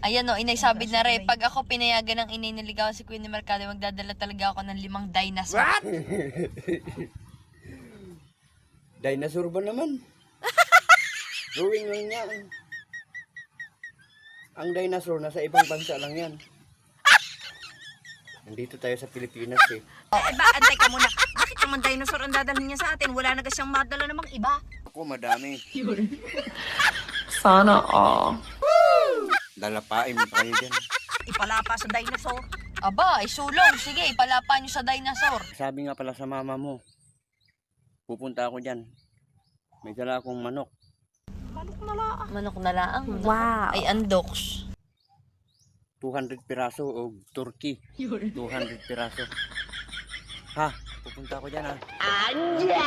Ayan o, inay sabid na rin. Pag ako pinayagan ng inay naligawan si Queenie Mercado, magdadala talaga ako ng 5 dinosaur. What? Dinosaur ba naman? Drawing lang yan. Ang dinosaur, nasa ibang bansa lang yan. Nandito tayo sa Pilipinas eh. Antay ka muna. Bakit naman dinosaur ang dadalhin niya sa atin? Wala na siyang madala namang iba. Ako, madami. Sana all. Dalapain mo pa kayo dyan. Ipalapa sa dinosaur. Aba, isulong. Sige, ipalapa nyo sa dinosaur. Sabi nga pala sa mama mo, pupunta ako dyan. May dala akong manok. Manok na laang. Wow. Ay, andoks. 200 piraso o turkey. 200 piraso. Ha? Pupunta ako dyan ha. Anja!